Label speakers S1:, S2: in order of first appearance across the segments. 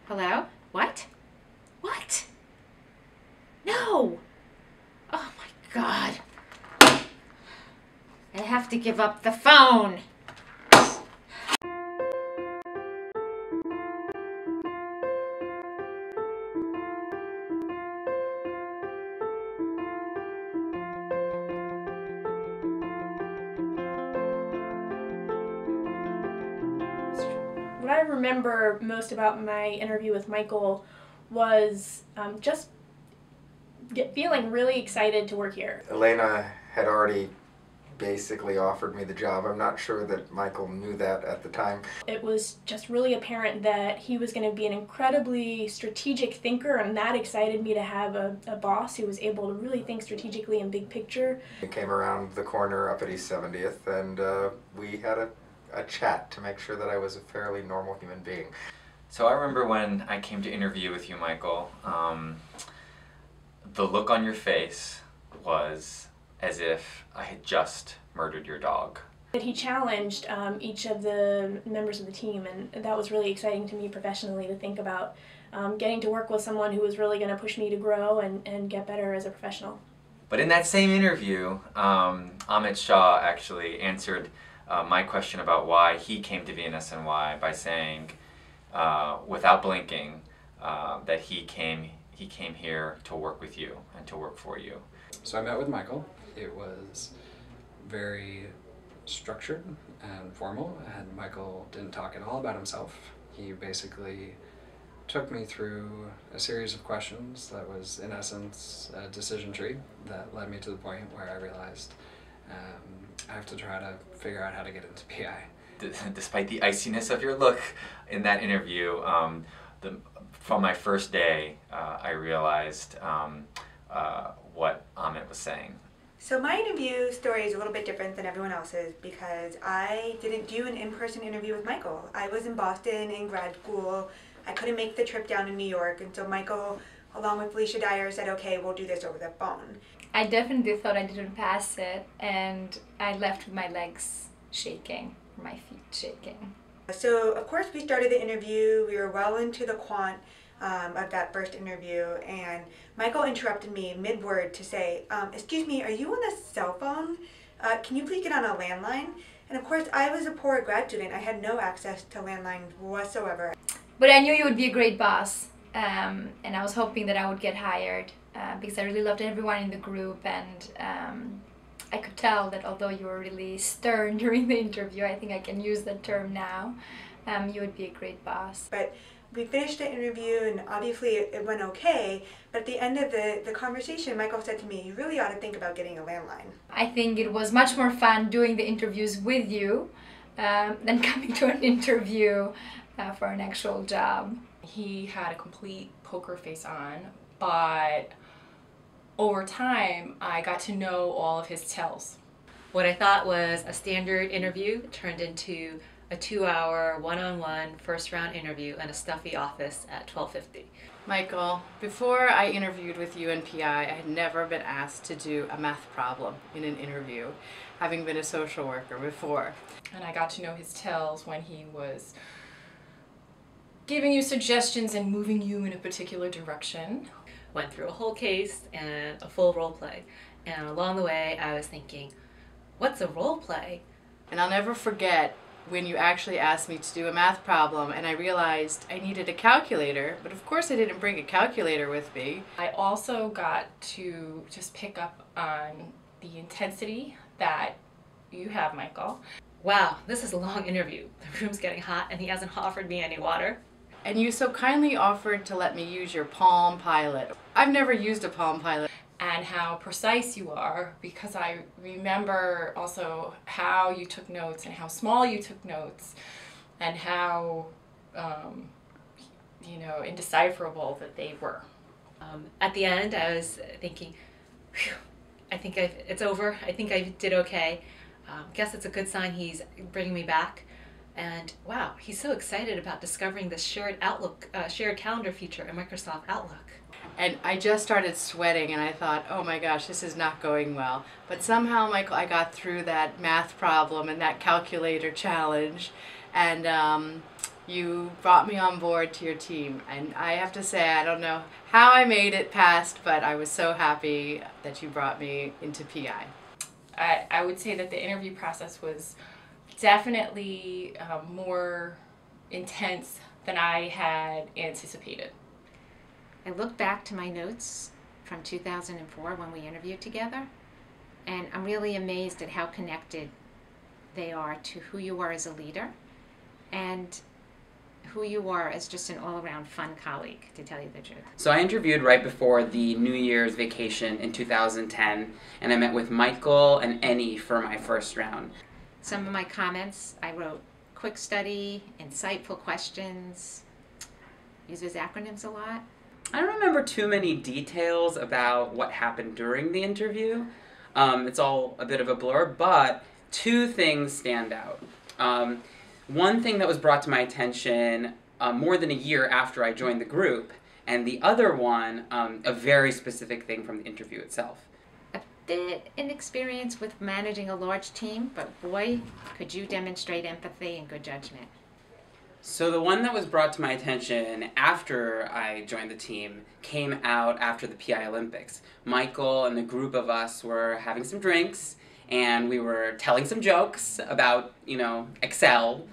S1: Hello? What? What? No! Oh my God. I have to give up the phone.
S2: What I remember most about my interview with Michael was just feeling really excited to work here.
S3: Elena had already basically offered me the job. I'm not sure that Michael knew that at the time.
S2: It was just really apparent that he was going to be an incredibly strategic thinker, and that excited me to have a boss who was able to really think strategically and big picture.
S3: We came around the corner up at East 70th and we had a chat to make sure that I was a fairly normal human being.
S4: So I remember when I came to interview with you, Michael, the look on your face was as if I had just murdered your dog.
S2: But he challenged each of the members of the team, and that was really exciting to me professionally to think about getting to work with someone who was really going to push me to grow and get better as a professional.
S4: But in that same interview, Amit Shah actually answered my question about why he came to VNSNY by saying, without blinking, that he came here to work with you and to work for you.
S5: So I met with Michael. It was very structured and formal, and Michael didn't talk at all about himself. He basically took me through a series of questions that was, in essence, a decision tree that led me to the point where I realized I have to try to figure out how to get into PI.
S4: Despite the iciness of your look in that interview, from my first day, I realized what Amit was saying.
S6: So my interview story is a little bit different than everyone else's because I didn't do an in-person interview with Michael. I was in Boston in grad school. I couldn't make the trip down to New York, and so Michael, along with Felicia Dyer, said, okay, we'll do this over the phone.
S7: I definitely thought I didn't pass it, and I left with my legs shaking, my feet shaking.
S6: So of course we started the interview. We were well into the quant of that first interview, and Michael interrupted me mid-word to say, excuse me, are you on a cell phone? Can you please get on a landline? And of course I was a poor grad student. I had no access to landlines whatsoever.
S7: But I knew you would be a great boss, and I was hoping that I would get hired because I really loved everyone in the group, and I could tell that although you were really stern during the interview, I think I can use that term now, you would be a great boss.
S6: But we finished the interview, and obviously it went okay, but at the end of the conversation, Michael said to me, you really ought to think about getting a landline.
S7: I think it was much more fun doing the interviews with you than coming to an interview for an actual job.
S8: He had a complete poker face on, but over time I got to know all of his tells.
S9: What I thought was a standard interview turned into a 2-hour one-on-one first round interview in a stuffy office at 12:50.
S8: Michael, before I interviewed with you in PI, I had never been asked to do a math problem in an interview, having been a social worker before. And I got to know his tells when he was giving you suggestions and moving you in a particular direction.
S9: Went through a whole case and a full role play. And along the way I was thinking, what's a role play?
S8: And I'll never forget when you actually asked me to do a math problem, and I realized I needed a calculator, but of course I didn't bring a calculator with me. I also got to just pick up on the intensity that you have, Michael.
S9: Wow, this is a long interview. The room's getting hot and he hasn't offered me any water.
S8: And you so kindly offered to let me use your Palm Pilot. I've never used a Palm Pilot. And how precise you are, because I remember also how you took notes and how small you took notes and how, you know, indecipherable that they were.
S9: At the end I was thinking, phew, I think it's over. I think I did okay. Guess it's a good sign he's bringing me back. And wow, he's so excited about discovering this shared calendar feature in Microsoft Outlook.
S8: And I just started sweating, and I thought, oh my gosh, this is not going well. But somehow, Michael, I got through that math problem and that calculator challenge, and You brought me on board to your team, and I have to say, I don't know how I made it past, but I was so happy that you brought me into PI.
S10: I would say that the interview process was definitely more intense than I had anticipated.
S11: I look back to my notes from 2004 when we interviewed together, and I'm really amazed at how connected they are to who you are as a leader and who you are as just an all-around fun colleague, to tell you the truth.
S12: So I interviewed right before the New Year's vacation in 2010, and I met with Michael and Annie for my first round.
S11: Some of my comments, I wrote quick study, insightful questions, uses acronyms a lot.
S12: I don't remember too many details about what happened during the interview. It's all a bit of a blur, but two things stand out. One thing that was brought to my attention more than a year after I joined the group, and the other one, a very specific thing from the interview itself.
S11: A bit inexperienced with managing a large team, but boy, could you demonstrate empathy and good judgment.
S12: So the one that was brought to my attention after I joined the team came out after the PI Olympics. Michael and the group of us were having some drinks, and we were telling some jokes about, Excel.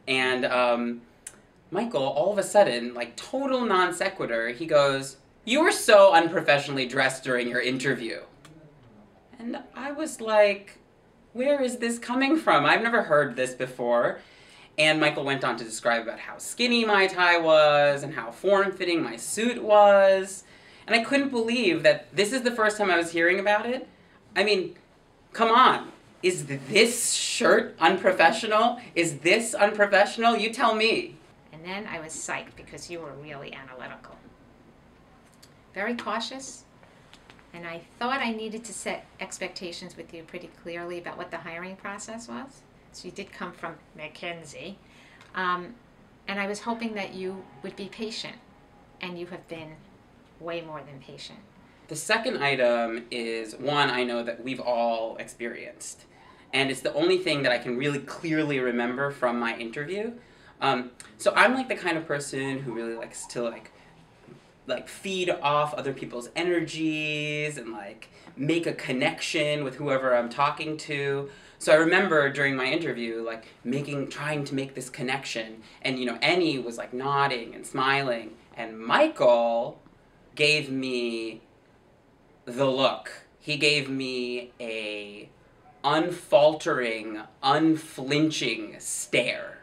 S12: And Michael, all of a sudden, like total non sequitur, he goes, "You were so unprofessionally dressed during your interview." And I was like, where is this coming from? I've never heard this before. And Michael went on to describe about how skinny my tie was and how form-fitting my suit was. And I couldn't believe that this is the first time I was hearing about it. I mean, come on. Is this shirt unprofessional? Is this unprofessional? You tell me.
S11: And then I was psyched because you were really analytical. Very cautious. And I thought I needed to set expectations with you pretty clearly about what the hiring process was. So you did come from McKinsey. And I was hoping that you would be patient. And you have been way more than patient.
S12: The second item is one I know that we've all experienced. And it's the only thing that I can really clearly remember from my interview. So I'm like the kind of person who really likes to like feed off other people's energies and like make a connection with whoever I'm talking to. So I remember during my interview, like trying to make this connection, and Annie was like nodding and smiling, and Michael gave me the look. He gave me a unfaltering, unflinching stare.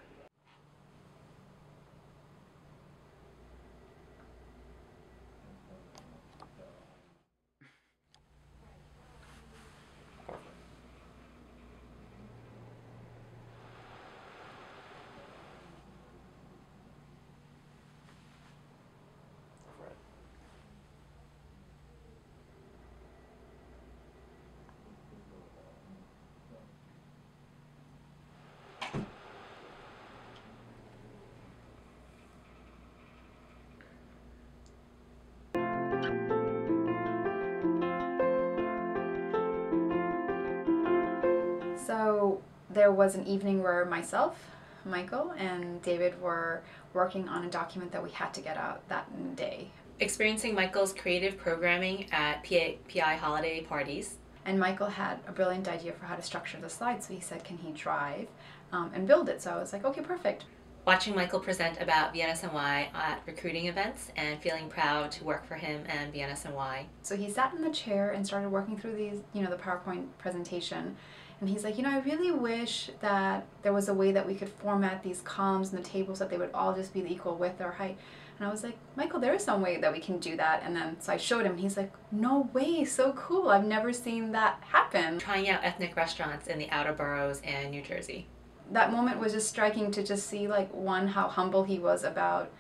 S13: So there was an evening where myself, Michael, and David were working on a document that we had to get out that day.
S9: Experiencing Michael's creative programming at PI holiday parties.
S13: And Michael had a brilliant idea for how to structure the slides, so he said, can he drive and build it? So I was like, okay, perfect.
S9: Watching Michael present about BNSNY at recruiting events and feeling proud to work for him and BNSNY.
S13: So he sat in the chair and started working through these, the PowerPoint presentation. And he's like, I really wish that there was a way that we could format these columns and the tables that they would all just be the equal width or height. And I was like, Michael, there is some way that we can do that. And then, so I showed him, he's like, no way, so cool. I've never seen that happen.
S9: Trying out ethnic restaurants in the outer boroughs and New Jersey.
S13: That moment was just striking to just see, one, how humble he was about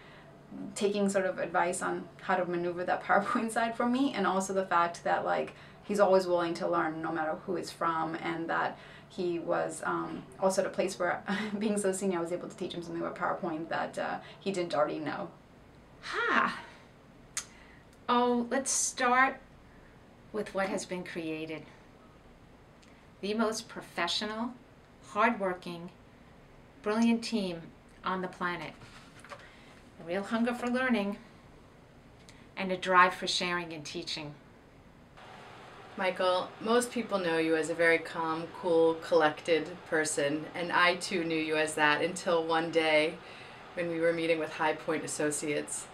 S13: taking sort of advice on how to maneuver that PowerPoint side for me, and also the fact that, he's always willing to learn no matter who it's from, and that he was also at a place where, being so senior, I was able to teach him something about PowerPoint that he didn't already know.
S11: Oh, let's start with what has been created. The most professional, hardworking, brilliant team on the planet. a real hunger for learning, and a drive for sharing and teaching.
S8: Michael, most people know you as a very calm, cool, collected person, and I too knew you as that until one day when we were meeting with High Point Associates.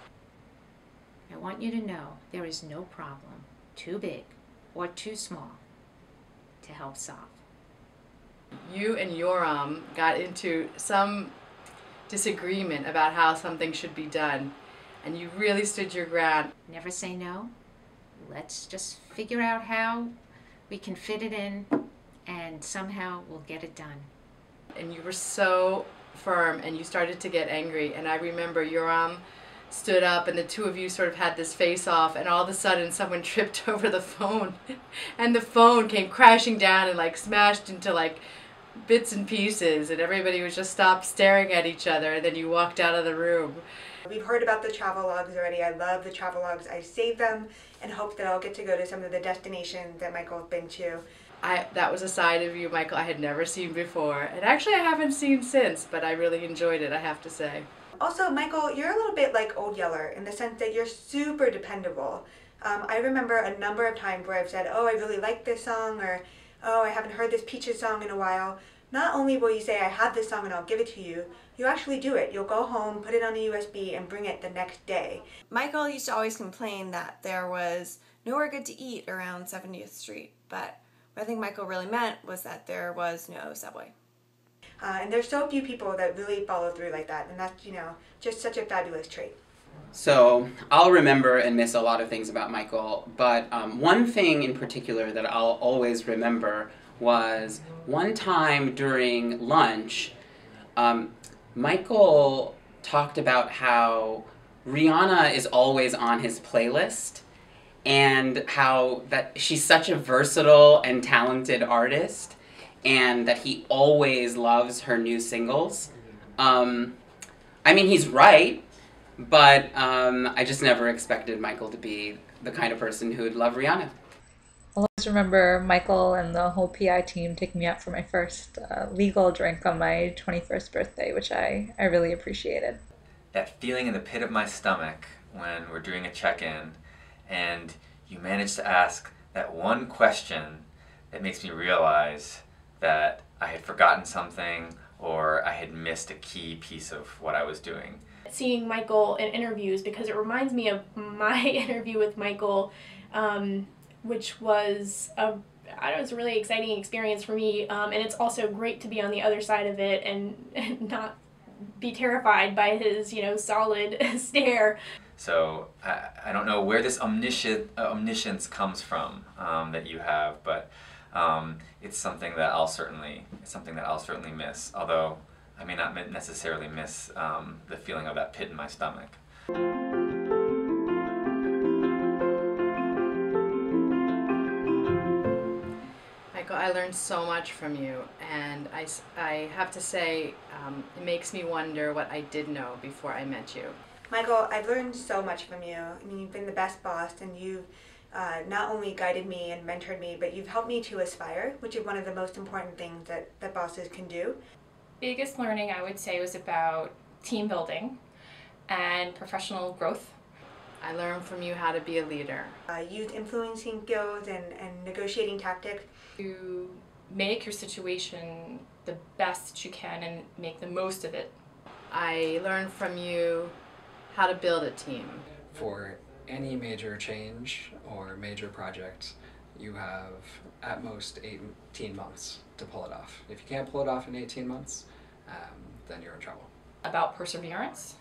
S11: I want you to know there is no problem too big or too small to help solve.
S8: You and Yoram got into some disagreement about how something should be done, and you really stood your ground.
S11: Never say no. Let's just figure out how we can fit it in, and somehow we'll get it done.
S8: And you were so firm, and you started to get angry, and I remember Yoram stood up and the two of you sort of had this face off, and all of a sudden someone tripped over the phone and the phone came crashing down and like smashed into like bits and pieces, and everybody was just stopped staring at each other, and then you walked out of the room.
S6: We've heard about the travel logs already. I love the travel logs. I save them and hope that I'll get to go to some of the destinations that Michael's been to.
S8: That was a side of you, Michael, I had never seen before, and actually I haven't seen since, but I really enjoyed it, I have to say.
S6: Also, Michael, you're a little bit like Old Yeller in the sense that you're super dependable. I remember a number of times where I've said, oh, I really like this song, or oh, I haven't heard this Peaches song in a while. Not only will you say, I have this song and I'll give it to you, you actually do it. You'll go home, put it on a USB, and bring it the next day.
S14: Michael used to always complain that there was nowhere good to eat around 70th Street, but what I think Michael really meant was that there was no Subway.
S6: And there's so few people that really follow through like that, and that's, you know, just such a fabulous trait.
S12: So I'll remember and miss a lot of things about Michael, but one thing in particular that I'll always remember was one time during lunch, Michael talked about how Rihanna is always on his playlist and how that she's such a versatile and talented artist and that he always loves her new singles. I mean, he's right, but I just never expected Michael to be the kind of person who would love Rihanna.
S15: I'll always remember Michael and the whole PI team taking me out for my first legal drink on my 21st birthday, which I really appreciated.
S4: That feeling in the pit of my stomach when we're doing a check-in and you manage to ask that one question that makes me realize that I had forgotten something or I had missed a key piece of what I was doing.
S2: Seeing Michael in interviews, because it reminds me of my interview with Michael, which was it was a really exciting experience for me, and it's also great to be on the other side of it and not be terrified by his, you know, solid stare.
S4: So I don't know where this omniscience comes from that you have, but it's something that I'll certainly miss. Although I may not necessarily miss the feeling of that pit in my stomach.
S8: Michael, I learned so much from you, and I have to say it makes me wonder what I did know before I met you.
S6: Michael, I've learned so much from you. I mean, you've been the best boss, and you've not only guided me and mentored me, but you've helped me to aspire, which is one of the most important things that bosses can do.
S10: Biggest learning, I would say, was about team building and professional growth.
S8: I learned from you how to be a leader.
S6: Youth influencing skills and negotiating tactics.
S10: To make your situation the best that you can and make the most of it.
S8: I learned from you how to build a team.
S5: For any major change or major project, you have at most 18 months to pull it off. If you can't pull it off in 18 months, then you're in trouble.
S10: About perseverance,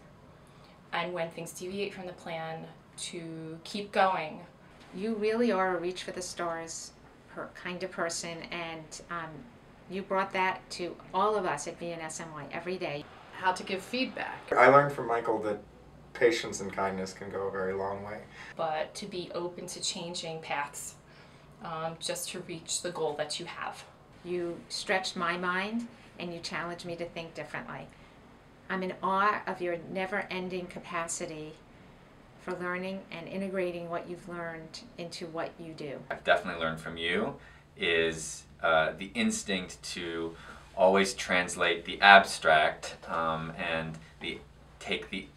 S10: and when things deviate from the plan, to keep going.
S11: You really are a reach for the stars kind of person, and you brought that to all of us at VNSNY every day.
S8: How to give feedback.
S3: I learned from Michael that patience and kindness can go a very long way.
S10: But to be open to changing paths, just to reach the goal that you have.
S11: You stretched my mind and you challenged me to think differently. I'm in awe of your never-ending capacity for learning and integrating what you've learned into what you do.
S4: I've definitely learned from you is the instinct to always translate the abstract and the take the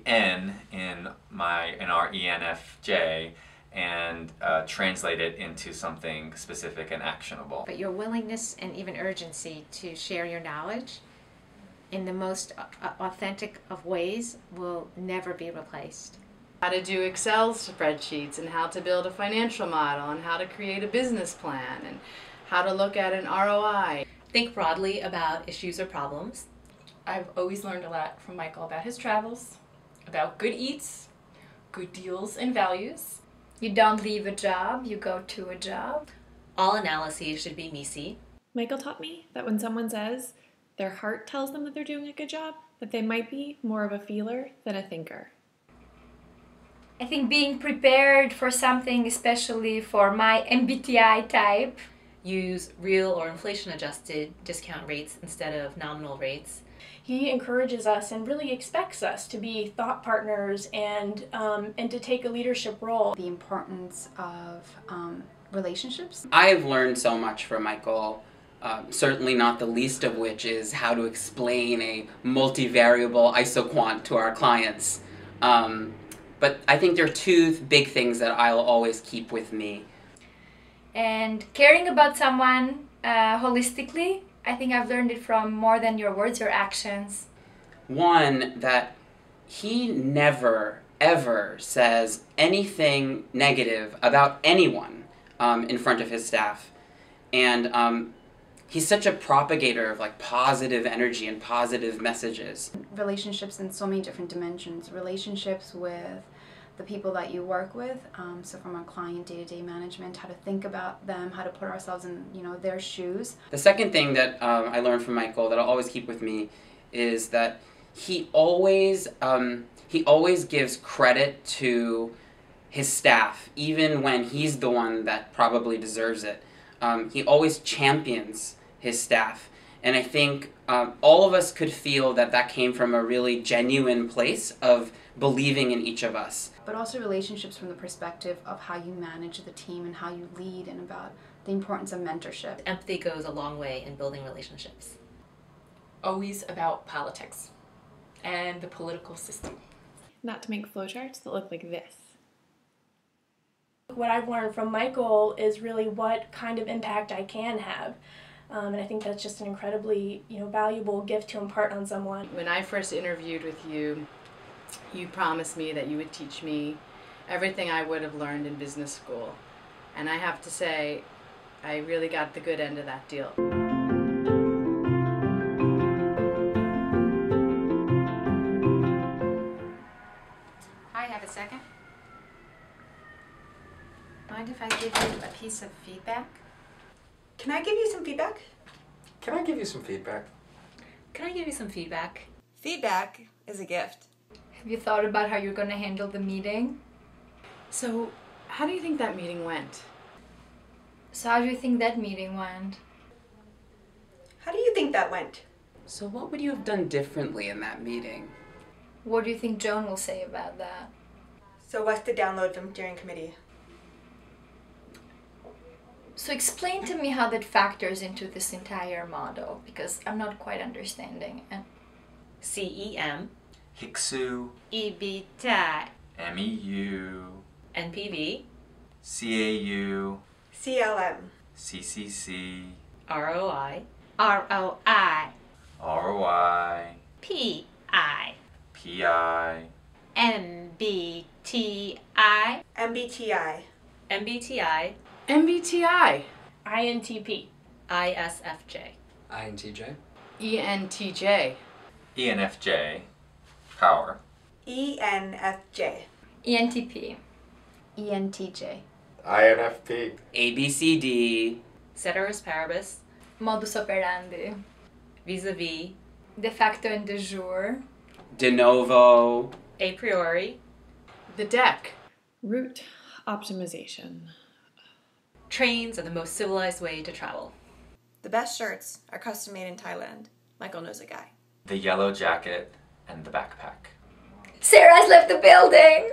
S4: N in our ENFJ and translate it into something specific and actionable.
S11: But your willingness and even urgency to share your knowledge in the most authentic of ways will never be replaced.
S8: How to do Excel spreadsheets, and how to build a financial model, and how to create a business plan, and how to look at an ROI.
S9: Think broadly about issues or problems.
S10: I've always learned a lot from Michael about his travels, about good eats, good deals, and values.
S7: You don't leave a job, you go to a job.
S9: All analyses should be MECE.
S2: Michael taught me that when someone says their heart tells them that they're doing a good job, that they might be more of a feeler than a thinker.
S7: I think being prepared for something, especially for my MBTI type.
S9: Use real or inflation-adjusted discount rates instead of nominal rates.
S2: He encourages us and really expects us to be thought partners and to take a leadership role.
S13: The importance of relationships.
S12: I've learned so much from Michael, certainly not the least of which is how to explain a multivariable isoquant to our clients. But I think there are two big things that I'll always keep with me.
S7: And caring about someone holistically, I think I've learned it from more than your words, your actions.
S12: One, that he never, ever says anything negative about anyone in front of his staff. And he's such a propagator of like positive energy and positive messages.
S13: Relationships in so many different dimensions. Relationships with the people that you work with, so from our client day-to-day management, how to think about them, how to put ourselves in their shoes.
S12: The second thing that I learned from Michael that I'll always keep with me is that he always gives credit to his staff, even when he's the one that probably deserves it. He always champions his staff. And I think all of us could feel that that came from a really genuine place of believing in each of us.
S13: But also relationships from the perspective of how you manage the team and how you lead, and about the importance of mentorship.
S9: Empathy goes a long way in building relationships.
S10: Always about politics and the political system.
S2: Not to make flowcharts that look like this. What I've learned from Michael is really what kind of impact I can have. And I think that's just an incredibly, valuable gift to impart on someone.
S8: When I first interviewed with you, you promised me that you would teach me everything I would have learned in business school. And I have to say, I really got the good end of that deal.
S11: Hi, have a second? Mind if I give you a piece of feedback?
S6: Can I give you some feedback?
S3: Can I give you some feedback?
S9: Can I give you some feedback?
S14: Feedback is a gift.
S7: Have you thought about how you're going to handle the meeting?
S8: So, how do you think that meeting went?
S7: So how do you think that meeting went?
S6: How do you think that went?
S12: So what would you have done differently in that meeting?
S7: What do you think Joan will say about that?
S6: So what's the download from steering committee?
S7: So explain to me how that factors into this entire model, because I'm not quite understanding.
S9: CEM,
S4: Hiksu,
S11: EBTA,
S4: MEU,
S9: NPV,
S4: CAU,
S6: CLM,
S4: CCC,
S9: ROI,
S11: ROI,
S4: ROI,
S11: PI,
S4: PI,
S11: MBTI,
S6: MBTI,
S9: MBTI,
S8: MBTI,
S2: INTP,
S9: ISFJ,
S5: INTJ,
S8: ENTJ,
S4: ENFJ, power,
S6: ENFJ,
S7: ENTP,
S13: ENTJ,
S3: INFP,
S12: ABCD,
S9: Ceteris Paribus,
S7: modus operandi,
S9: vis-a-vis,
S7: de facto and de jure,
S12: de novo,
S9: a priori,
S8: the deck,
S2: route optimization.
S9: Trains are the most civilized way to travel.
S14: The best shirts are custom made in Thailand. Michael knows a guy.
S4: the yellow jacket, and the backpack.
S7: Sarah's left the building!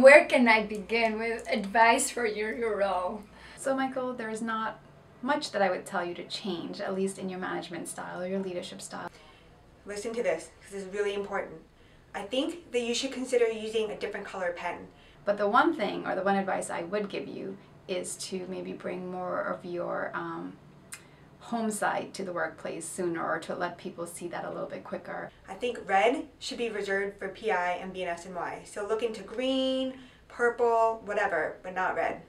S7: Where can I begin with advice for your role?
S13: So Michael, there's not much that I would tell you to change, at least in your management style or your leadership style.
S6: Listen to this, because this is really important. I think that you should consider using a different color pen.
S13: But the one thing, or the one advice I would give you, is to maybe bring more of your home side to the workplace sooner, or to let people see that a little bit quicker.
S6: I think red should be reserved for PI and BNS&Y. So look into green, purple, whatever, but not red.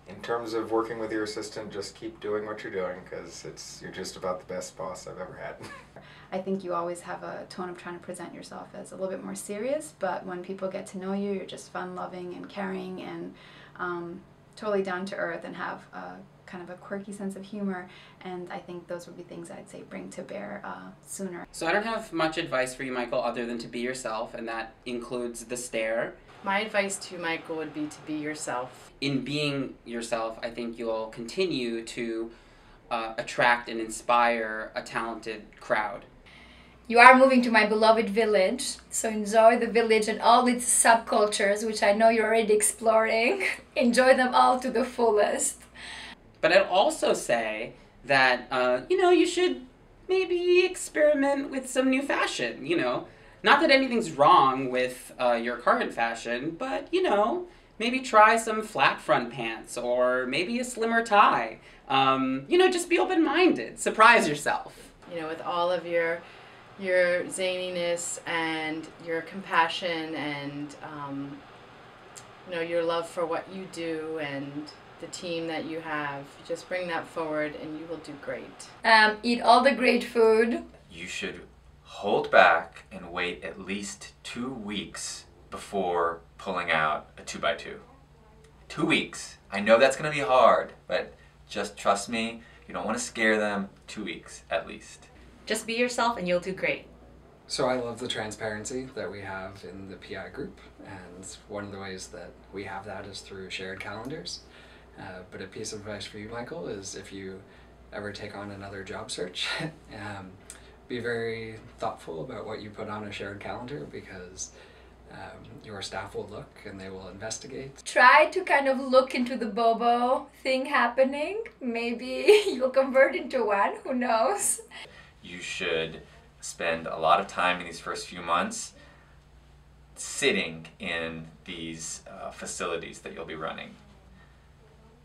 S3: In terms of working with your assistant, just keep doing what you're doing, because you're just about the best boss I've ever had.
S13: I think you always have a tone of trying to present yourself as a little bit more serious, but when people get to know you, you're just fun-loving and caring and totally down to earth and have kind of a quirky sense of humor, and I think those would be things I'd say bring to bear sooner.
S12: So I don't have much advice for you, Michael, other than to be yourself, and that includes the stare.
S8: My advice to Michael would be to be yourself.
S12: In being yourself, I think you'll continue to attract and inspire a talented crowd.
S7: You are moving to my beloved village, so enjoy the village and all its subcultures, which I know you're already exploring. Enjoy them all to the fullest.
S12: But I'd also say that, you should maybe experiment with some new fashion, Not that anything's wrong with your current fashion, but, maybe try some flat front pants or maybe a slimmer tie. Just be open-minded. Surprise yourself.
S8: With all of your zaniness and your compassion and, your love for what you do and the team that you have, just bring that forward and you will do great.
S7: Eat all the great food.
S4: You should hold back and wait at least 2 weeks before pulling out a 2x2. 2 weeks. I know that's going to be hard, but just trust me, you don't want to scare them. 2 weeks at least.
S9: Just be yourself and you'll do great.
S5: So I love the transparency that we have in the PI group, and one of the ways that we have that is through shared calendars. But a piece of advice for you, Michael, is if you ever take on another job search, be very thoughtful about what you put on a shared calendar, because your staff will look and they will investigate.
S7: Try to kind of look into the Bobo thing happening. Maybe you'll convert into one, who knows?
S4: You should spend a lot of time in these first few months sitting in these facilities that you'll be running.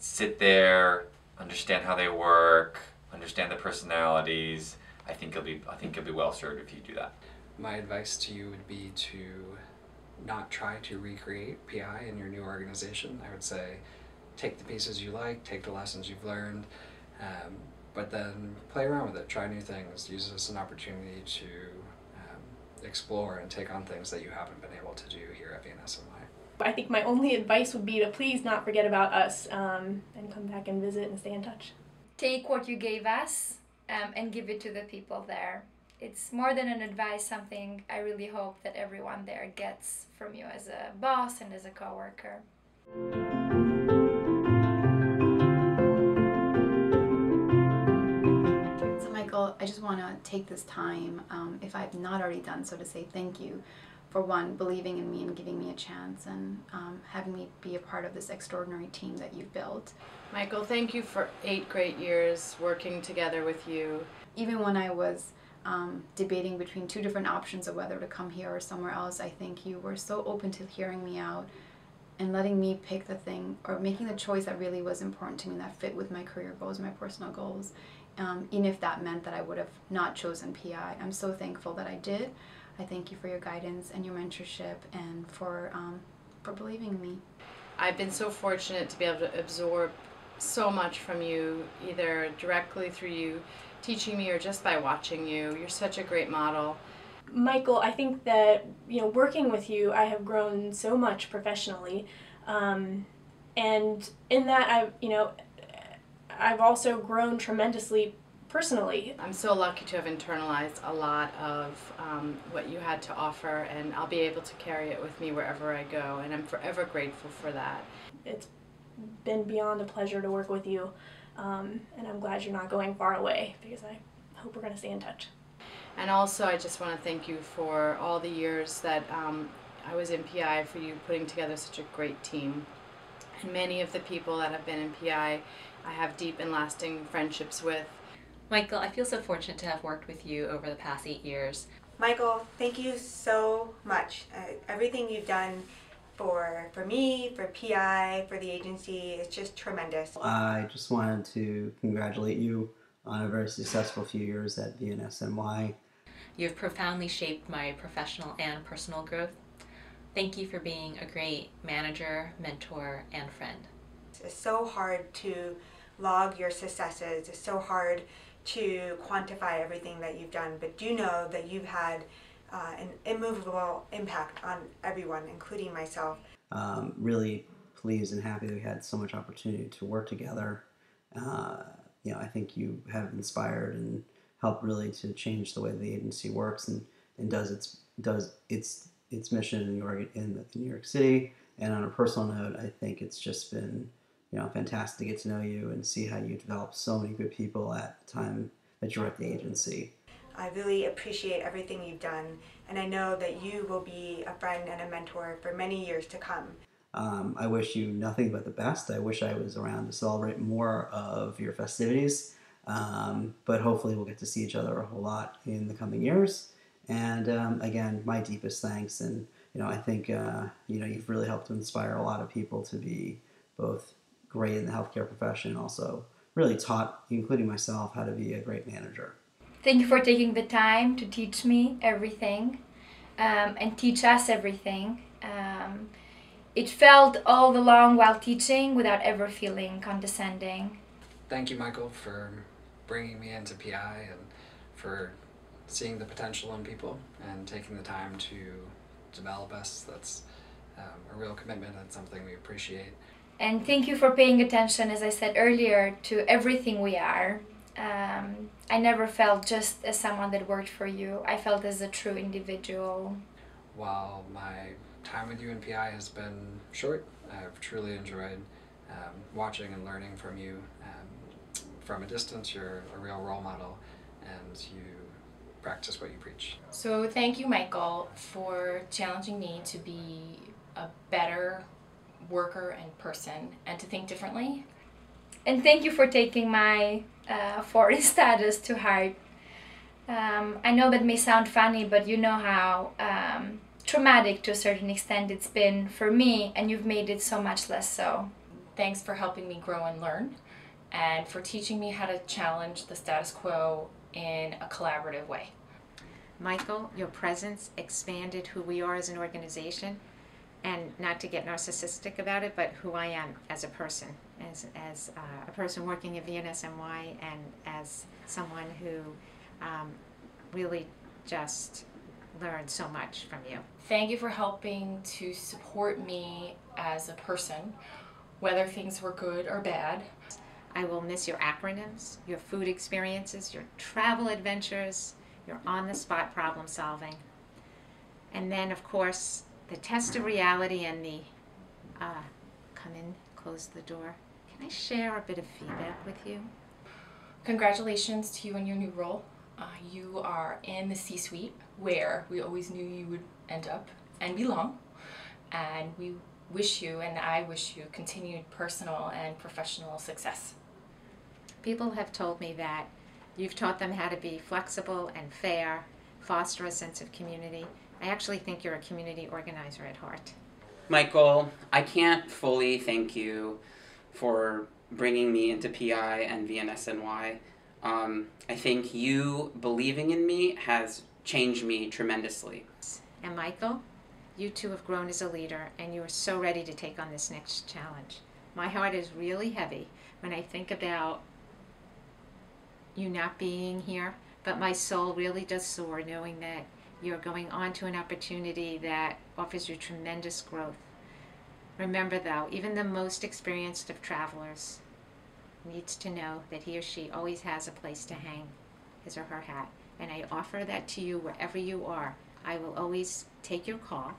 S4: Sit there, understand how they work, understand the personalities. I think you'll be well served if you do that.
S5: My advice to you would be to not try to recreate PI in your new organization. I would say take the pieces you like, take the lessons you've learned, but then play around with it, try new things, use this as an opportunity to explore and take on things that you haven't been able to do here at BNS&Y.
S2: I think my only advice would be to please not forget about us and come back and visit and stay in touch.
S7: Take what you gave us and give it to the people there. It's more than an advice, something I really hope that everyone there gets from you as a boss and as a coworker.
S13: So Michael, I just want to take this time, if I've not already done so, to say thank you for one, believing in me and giving me a chance, and having me be a part of this extraordinary team that you've built.
S8: Michael, thank you for 8 great years working together with you.
S13: Even when I was debating between 2 different options of whether to come here or somewhere else, I think you were so open to hearing me out and letting me pick the thing, or making the choice that really was important to me, that fit with my career goals, my personal goals, even if that meant that I would have not chosen PI. I'm so thankful that I did. I thank you for your guidance and your mentorship, and for believing in me.
S8: I've been so fortunate to be able to absorb so much from you, either directly through you teaching me or just by watching you. You're such a great model.
S2: Michael, I think that, working with you, I have grown so much professionally. And in that, I've also grown tremendously personally.
S8: I'm so lucky to have internalized a lot of what you had to offer, and I'll be able to carry it with me wherever I go, and I'm forever grateful for that.
S2: It's been beyond a pleasure to work with you, and I'm glad you're not going far away, because I hope we're going to stay in touch.
S8: And also, I just want to thank you for all the years that I was in PI, for you putting together such a great team. And many of the people that have been in PI, I have deep and lasting friendships with.
S9: Michael, I feel so fortunate to have worked with you over the past 8 years.
S6: Michael, thank you so much. Everything you've done for me, for PI, for the agency, is just tremendous.
S16: I just wanted to congratulate you on a very successful few years at VNSNY.
S9: You have profoundly shaped my professional and personal growth. Thank you for being a great manager, mentor, and friend.
S6: It's so hard to log your successes. It's so hard to quantify everything that you've done, but do know that you've had an immovable impact on everyone, including myself.
S16: Really pleased and happy that we had so much opportunity to work together. I think you have inspired and helped really to change the way the agency works and does its mission in New York City. And on a personal note, I think it's just been fantastic to get to know you and see how you developed so many good people at the time that you were at the agency.
S6: I really appreciate everything you've done, and I know that you will be a friend and a mentor for many years to come.
S16: I wish you nothing but the best. I wish I was around to celebrate more of your festivities, but hopefully we'll get to see each other a whole lot in the coming years. And again, my deepest thanks, and I think you've really helped to inspire a lot of people to be both great in the healthcare profession, also really taught, including myself, how to be a great manager.
S7: Thank you for taking the time to teach me everything and teach us everything. It felt all along while teaching without ever feeling condescending.
S5: Thank you, Michael, for bringing me into PI and for seeing the potential in people and taking the time to develop us. That's a real commitment and something we appreciate.
S7: And thank you for paying attention, as I said earlier, to everything we are. I never felt just as someone that worked for you. I felt as a true individual.
S5: While my time with you in PI has been short, I've truly enjoyed watching and learning from you. From a distance, you're a real role model, and you practice what you preach.
S10: So thank you, Michael, for challenging me to be a better worker and person and to think differently.
S7: And thank you for taking my foreign status to heart. I know that may sound funny, but you know how traumatic to a certain extent it's been for me, and you've made it so much less so.
S10: Thanks for helping me grow and learn, and for teaching me how to challenge the status quo in a collaborative way.
S11: Michael, your presence expanded who we are as an organization, and not to get narcissistic about it, but who I am as a person, as a person working at VNSNY, and as someone who really just learned so much from you.
S10: Thank you for helping to support me as a person, whether things were good or bad.
S11: I will miss your acronyms, your food experiences, your travel adventures, your on-the-spot problem solving. And then, of course, the test of reality and the, come in, close the door. Can I share a bit of feedback with you?
S10: Congratulations to you on your new role. You are in the C-suite, where we always knew you would end up and belong. And we wish you, and I wish you, continued personal and professional success.
S11: People have told me that you've taught them how to be flexible and fair, foster a sense of community. I actually think you're a community organizer at heart.
S12: Michael, I can't fully thank you for bringing me into PI and VNSNY. I think you believing in me has changed me tremendously.
S11: And Michael, you two have grown as a leader, and you are so ready to take on this next challenge. My heart is really heavy when I think about you not being here, but my soul really does soar knowing that you're going on to an opportunity that offers you tremendous growth. Remember though, even the most experienced of travelers needs to know that he or she always has a place to hang his or her hat. And I offer that to you wherever you are. I will always take your call,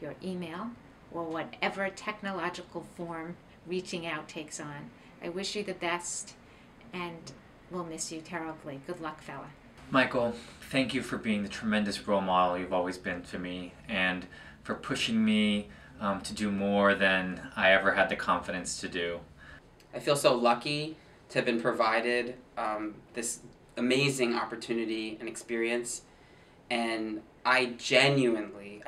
S11: your email, or whatever technological form reaching out takes on. I wish you the best, and we'll miss you terribly. Good luck, fella.
S4: Michael, thank you for being the tremendous role model you've always been to me, and for pushing me to do more than I ever had the confidence to do.
S12: I feel so lucky to have been provided this amazing opportunity and experience, and I genuinely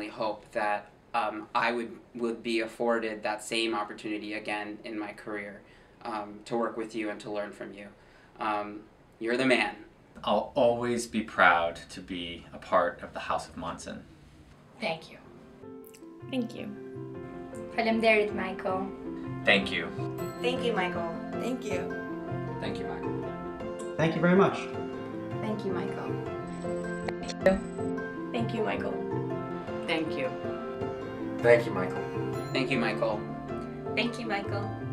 S12: hope that I would be afforded that same opportunity again in my career, to work with you and to learn from you. You're the man.
S4: I'll always be proud to be a part of the House of Monson.
S10: Thank you.
S14: Thank you.
S7: Faleminderit, Michael.
S4: Thank you.
S6: Thank you, Michael.
S14: Thank you.
S5: Thank you, Michael.
S16: Thank you very much.
S13: Thank you, Michael.
S2: Thank you, Michael.
S8: Thank you.
S3: Thank you, Michael.
S12: Thank you, Michael.
S9: Thank you, Michael.